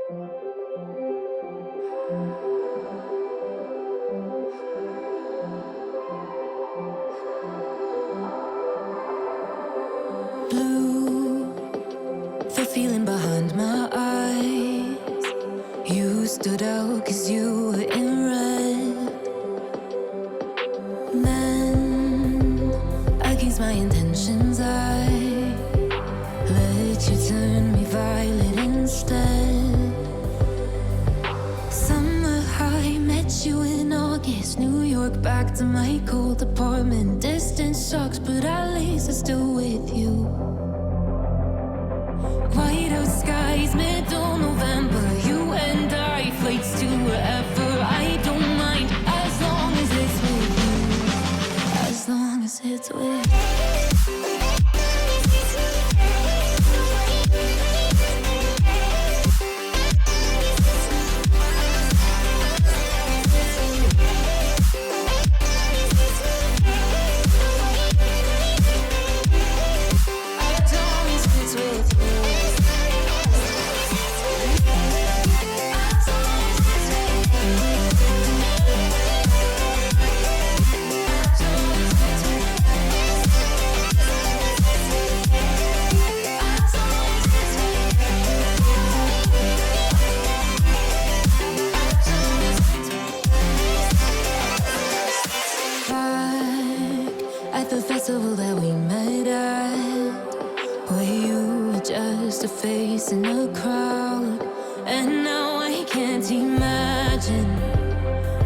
Blue, the feeling behind my eyes. You stood out 'cause you were in red. Then, against my intentions, I let you turn me violet instead. Summer high, met you in August. New York, back to my cold apartment. Distance sucks, but at least I'm still with you. White out skies, middle November. You and I, flights to wherever. I don't mind, as long as it's with you. As long as it's with you. At the festival that we met at, where you were just a face in a crowd. And now I can't imagine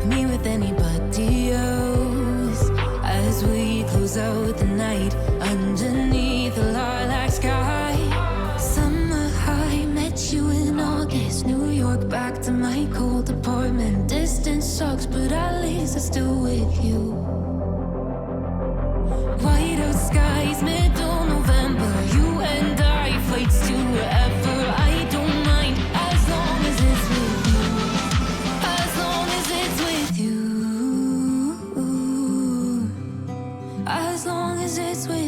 me with anybody else. As we close out the night underneath the lilac sky. Summer high, met you in August. New York, back to my cold apartment. Distance sucks, but at least I'm still with you. White out skies, middle November. You and I, flights to wherever. I don't mind, as long as it's with you. As long as it's with you. As long as it's with you.